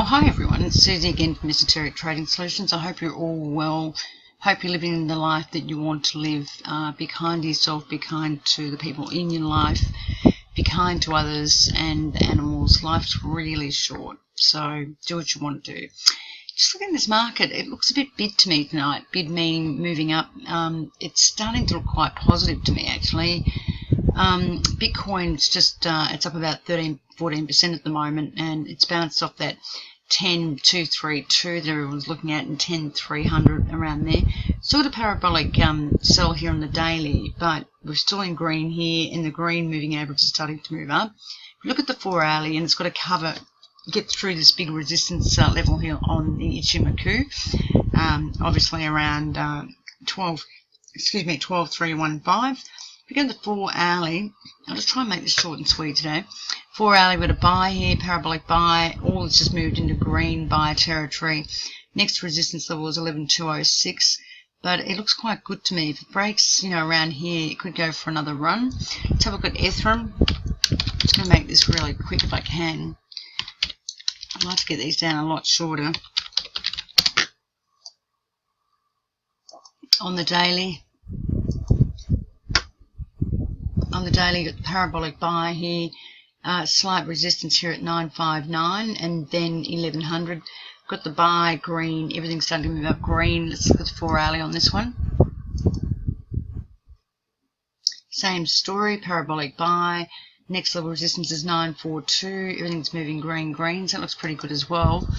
Oh, hi everyone, it's Susie again from Esoteric Trading Solutions. I hope you're all well. Hope you're living the life that you want to live. Be kind to yourself, be kind to the people in your life, be kind to others and the animals. Life's really short, so do what you want to do. Just look at this market, it looks a bit bid to me tonight. Bid meaning moving up. It's starting to look quite positive to me actually. Bitcoin's just, it's up about 13-14% at the moment, and it's bounced off that 10,232 that everyone's looking at and 10,300 around there. Sort of parabolic sell here on the daily, but we're still in green here, and the green moving average is starting to move up. If you look at the 4 hourly, and it's got to get through this big resistance level here on the Ichimoku, obviously around 12,315. If we go to the 4 hourly, I'll just try and make this short and sweet today. 4 hourly, we've got a buy here, parabolic buy. All it's just moved into green buy territory. Next resistance level is 11,206, but it looks quite good to me. If it breaks, around here, it could go for another run. Let's have a look at Ethereum. I'm just going to make this really quick if I can. I'd like to get these down a lot shorter. On the daily, got the parabolic buy here, slight resistance here at 959 and then 1100. Got the buy green, everything's starting to move up green. Let's look at the 4 hourly on this one. Same story, parabolic buy. Next level resistance is 942. Everything's moving green, so it looks pretty good as well.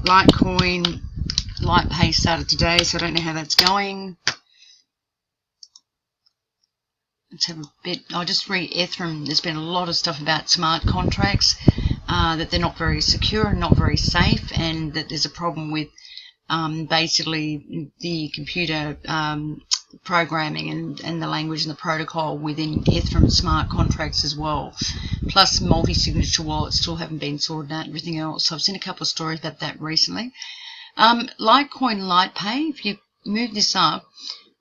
Litecoin, light pay started today, so I don't know how that's going. Let's have a bit. I'll just read Ethereum. There's been a lot of stuff about smart contracts, that they're not very secure and not very safe, and that there's a problem with basically the computer programming and the language and the protocol within Ethereum smart contracts as well. Plus multi-signature wallets still haven't been sorted out and everything else. So I've seen a couple of stories about that recently. Litecoin LightPay, if you move this up,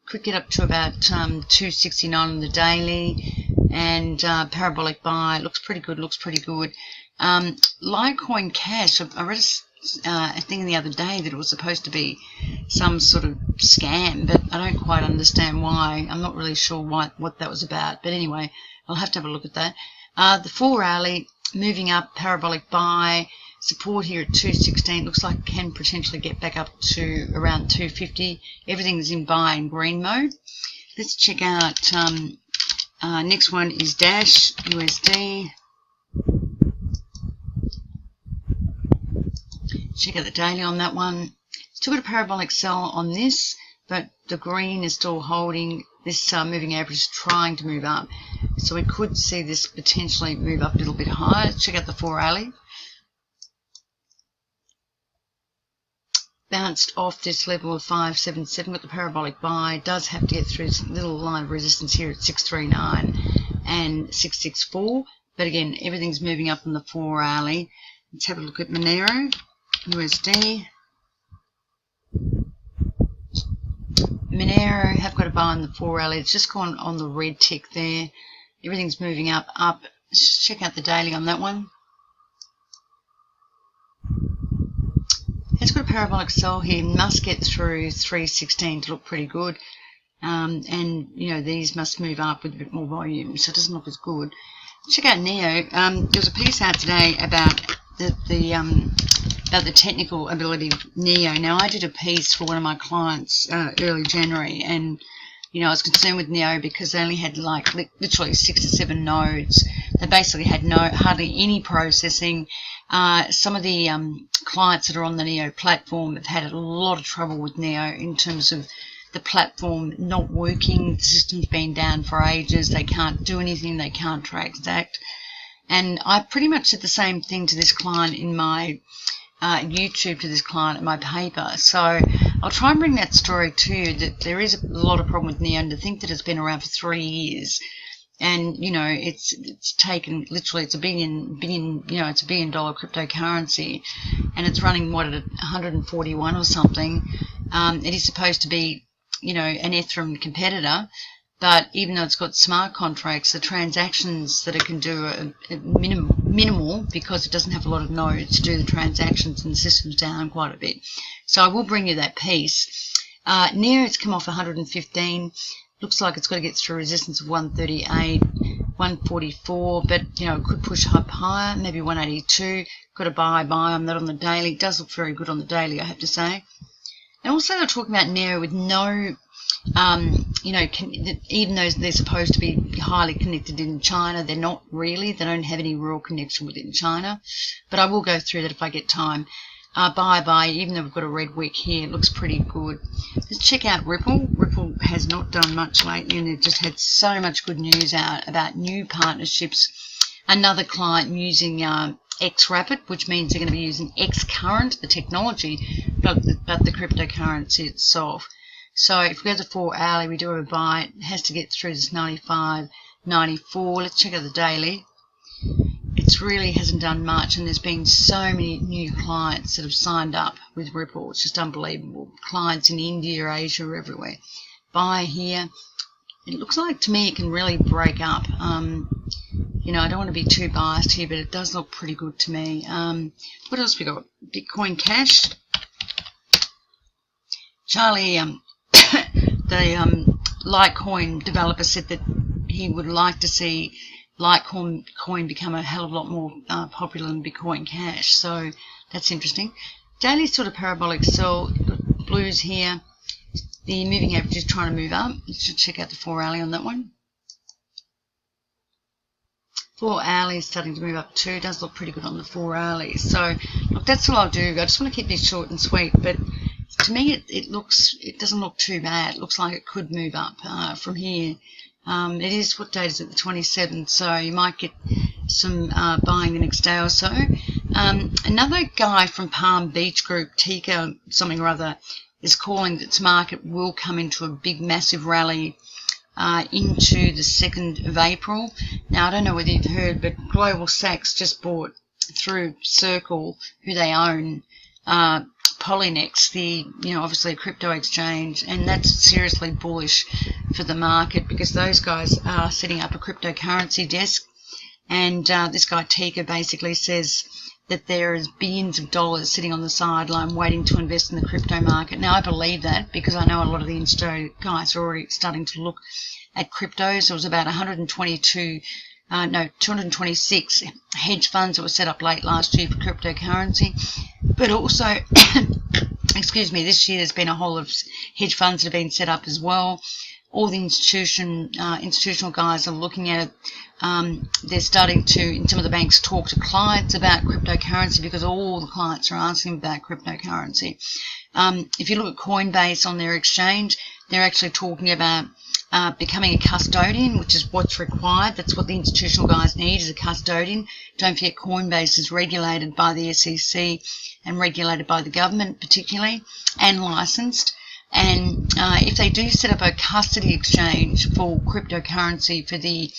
could get up to about 269 on the daily, and parabolic buy looks pretty good. Litecoin Cash, I read a thing the other day that it was supposed to be some sort of scam, but I don't quite understand why. I'm not really sure what that was about, but anyway, I'll have to have a look at that. The 4 hourly moving up, parabolic buy. Support here at 216, looks like it can potentially get back up to around 250. Everything's in buy and green mode. Let's check out, next one is Dash USD. Check out the daily on that one. Still got a parabolic sell on this, but the green is still holding. This moving average is trying to move up. So we could see this potentially move up a little bit higher. Let's check out the 4 hourly. Bounced off this level of 577 with the parabolic buy. Does have to get through this little line of resistance here at 639 and 664. But again, everything's moving up on the 4 hourly. Let's have a look at Monero USD. Monero have got a buy on the 4 hourly. It's just gone on the red tick there. Everything's moving up. Let's just check out the daily on that one. It's got a parabolic sell here, must get through 316 to look pretty good, and these must move up with a bit more volume, so it doesn't look as good. Check out Neo. There was a piece out today about the technical ability of Neo. Now I did a piece for one of my clients early January, and I was concerned with Neo because they only had like literally 6 to 7 nodes. They basically had hardly any processing. Some of the clients that are on the Neo platform have had a lot of trouble with Neo in terms of the platform not working. The system's been down for ages. They can't do anything. They can't transact. And I pretty much did the same thing to this client in my YouTube to this client in my paper. So I'll try and bring that story to you, that there is a lot of problem with Neo, and to think that it's been around for 3 years. And it's taken literally, it's a billion, it's $1 billion cryptocurrency, and it's running at 141 or something. It is supposed to be, an Ethereum competitor, but even though it's got smart contracts, the transactions that it can do are minimal. minimal because it doesn't have a lot of nodes to do the transactions, and the system's down quite a bit. So I will bring you that piece. Near, it's come off 115. Looks like it's got to get through resistance of 138, 144, but it could push up higher, maybe 182. Got to buy on that on the daily. It does look very good on the daily, I have to say. And also they're talking about Nero with no, even though they're supposed to be highly connected in China, they're not really. They don't have any real connection within China. But I will go through that if I get time. Buy, even though we've got a red wick here, it looks pretty good. Let's check out Ripple. Ripple has not done much lately, and they've just had so much good news out about new partnerships. Another client using X-Rapid, which means they're going to be using X-Current, the technology, but the cryptocurrency itself. So if we go to 4 hourly, we do have a buy. It has to get through this 95, 94. Let's check out the daily. It really hasn't done much, and there's been so many new clients that have signed up with Ripple. It's just unbelievable. Clients in India, Asia, everywhere. Buy here. It looks like to me it can really break up. I don't want to be too biased here, but it does look pretty good to me. What else we got? Bitcoin Cash. Charlie, the Litecoin developer, said that he would like to see Litecoin become a hell of a lot more popular than Bitcoin Cash, so that's interesting. Daily sort of parabolic sell, blues here. The moving average is trying to move up. Let's just check out the 4 hourly on that one. 4 hourly is starting to move up too. It does look pretty good on the 4 hourly. So look, that's all I'll do. I just want to keep this short and sweet, but to me it doesn't look too bad. It looks like it could move up from here. It is, what date is it? The 27th, so you might get some buying the next day or so. Another guy from Palm Beach Group, Tika something or other, is calling that its market will come into a big massive rally into the 2nd of April. Now, I don't know whether you've heard, but Global Sachs just bought through Circle, who they own, Polynex, obviously a crypto exchange, and that's seriously bullish for the market because those guys are setting up a cryptocurrency desk, and this guy Tika basically says that there is billions of dollars sitting on the sideline waiting to invest in the crypto market. Now, I believe that because I know a lot of the insto guys are already starting to look at cryptos. There was about 226 hedge funds that were set up late last year for cryptocurrency. But also, excuse me, this year there's been a whole of hedge funds that have been set up as well. All the institutional guys are looking at it. They're starting to, in some of the banks, talk to clients about cryptocurrency because all the clients are asking about cryptocurrency. If you look at Coinbase on their exchange, they're actually talking about becoming a custodian, which is what's required. That's what the institutional guys need, is a custodian. Don't forget, Coinbase is regulated by the SEC and regulated by the government particularly, and licensed. And if they do set up a custody exchange for cryptocurrency for the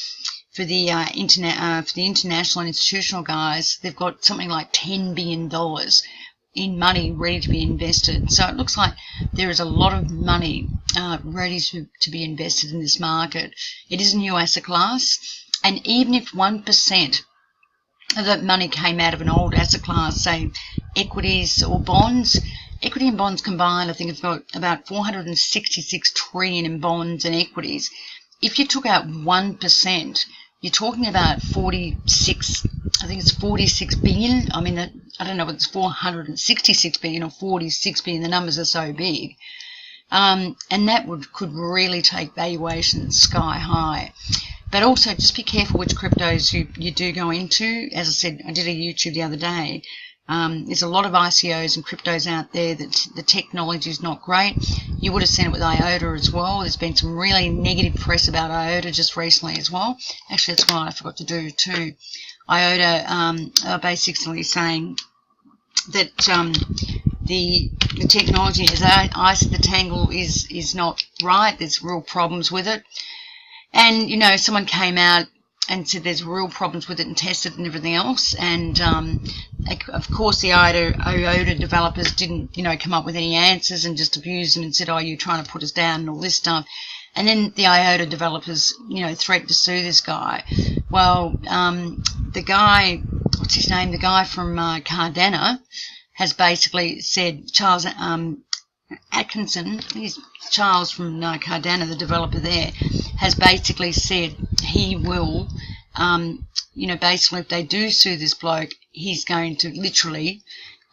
international and institutional guys, they've got something like $10 billion in money ready to be invested. So it looks like there is a lot of money ready to be invested in this market. It is a new asset class, and even if 1% of that money came out of an old asset class, say equities or bonds, equity and bonds combined, I think it's got about 466 trillion in bonds and equities. If you took out 1%, you're talking about 46 billion. I mean, I don't know whether it's 466 billion or 46 billion. The numbers are so big. And that could really take valuations sky high. But also, just be careful which cryptos you do go into. As I said, I did a YouTube the other day. There's a lot of ICOs and cryptos out there that the technology is not great. You would have seen it with IOTA as well. There's been some really negative press about IOTA just recently as well. Actually, that's what I forgot to do too. IOTA are basically saying that the technology, as I said, the Tangle is not right. There's real problems with it. And, someone came out and said there's real problems with it and tested and everything else. And, of course, the IOTA developers didn't, come up with any answers and just abused them and said, oh, you're trying to put us down and all this stuff. And then the IOTA developers, threatened to sue this guy. Well, the guy what's his name? The guy from Cardano has basically said, Charles Atkinson, he's Charles from Cardano, the developer there, has basically said he will, basically if they do sue this bloke, he's going to literally,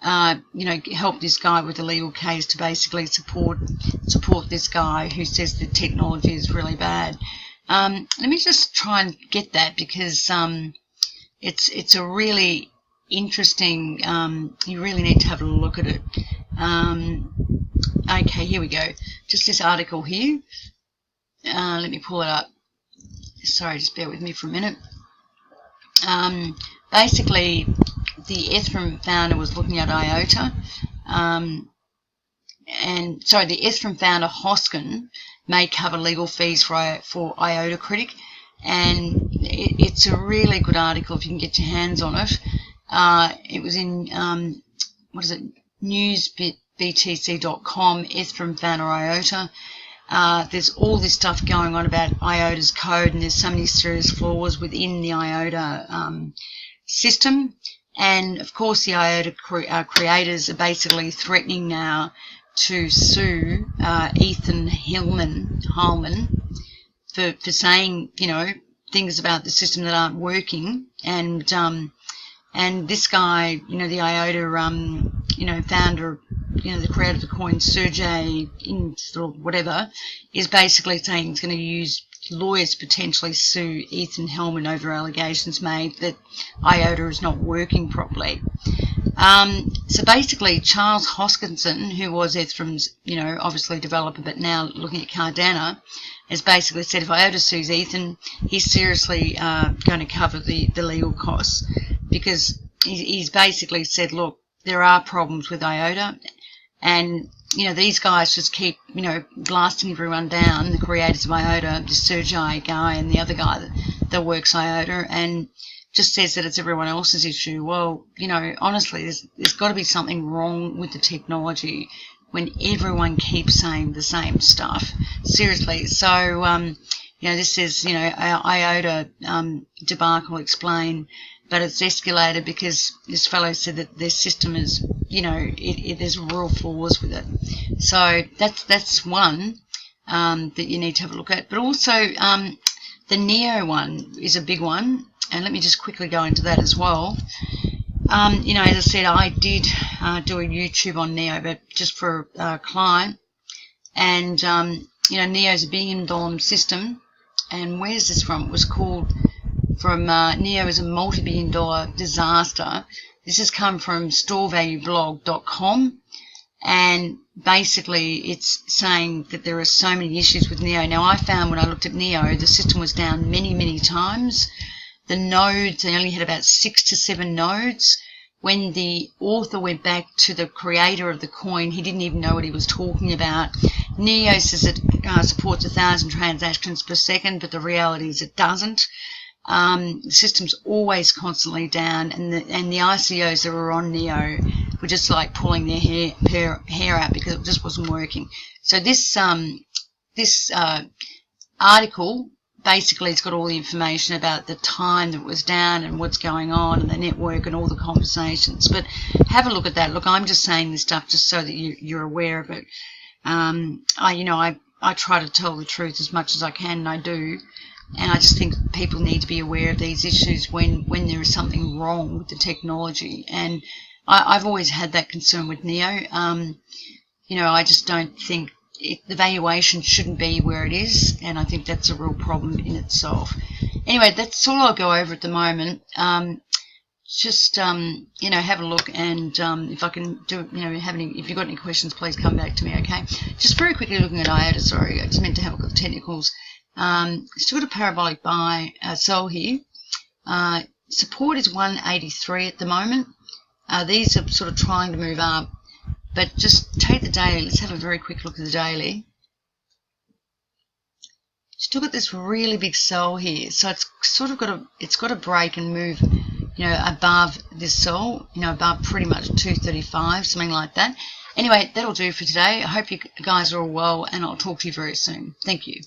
help this guy with a legal case to basically support this guy who says the technology is really bad. Let me just try and get that, because it's a really interesting, you really need to have a look at it. Okay, here we go. Just this article here. Let me pull it up. Sorry, just bear with me for a minute. Basically, the Ethereum founder was looking at IOTA. The Ethereum founder Hoskin may cover legal fees for IOTA Critic. And it's a really good article if you can get your hands on it. It was in, newsbtc.com, Ethereum founder IOTA. There's all this stuff going on about IOTA's code, and there's so many serious flaws within the IOTA system. And of course, the IOTA creators are basically threatening now to sue Ethan Hillman for saying, things about the system that aren't working. And this guy, the IOTA, founder, the creator of the coin, Sergey, whatever, is basically saying he's going to use lawyers to potentially sue Ethan Hillman over allegations made that IOTA is not working properly. So basically, Charles Hoskinson, who was Ethereum's, obviously developer, but now looking at Cardano, has basically said if IOTA sues Ethan, he's seriously going to cover the legal costs, because he's basically said, look, there are problems with IOTA, and these guys just keep blasting everyone down, the creators of IOTA, the Sergey guy and the other guy that works IOTA, and just says that it's everyone else's issue. Well, honestly, there's got to be something wrong with the technology when everyone keeps saying the same stuff. Seriously. So, this is, IOTA debacle explained, but it's escalated because this fellow said that their system is, there's real flaws with it. So that's one that you need to have a look at. But also, the Neo one is a big one. And let me just quickly go into that as well. As I said, I did do a YouTube on Neo, but just for a client. And, Neo's a $1 billion system. And where's this from? It was called from Neo is a multi-billion-dollar disaster. This has come from storevalueblog.com. And basically, it's saying that there are so many issues with Neo. Now, I found when I looked at Neo, the system was down many, many times. The nodes, they only had about 6 to 7 nodes. When the author went back to the creator of the coin, he didn't even know what he was talking about. Neo says it supports 1,000 transactions per second, but the reality is it doesn't. The system's always constantly down, and the ICOs that were on Neo were just like pulling their hair out because it just wasn't working. So this article, basically, it's got all the information about the time that it was down and what's going on and the network and all the conversations. But have a look at that. Look, I'm just saying this stuff just so that you're aware of it. I try to tell the truth as much as I can, and I do. And I just think people need to be aware of these issues when there is something wrong with the technology. And I've always had that concern with Neo. I just don't think the valuation shouldn't be where it is, and I think that's a real problem in itself. Anyway, that's all I'll go over at the moment. Have a look, and if I can do, if you've got any questions, please come back to me, okay? Just very quickly looking at IOTA, sorry, I just meant to have a look at the technicals. Still got a parabolic buy, sell here. Support is 183 at the moment. These are sort of trying to move up. But just take the daily. Let's have a very quick look at the daily. Still got this really big sell here, so it's sort of got to break and move, above this sell, above pretty much 235, something like that. Anyway, that'll do for today. I hope you guys are all well, and I'll talk to you very soon. Thank you.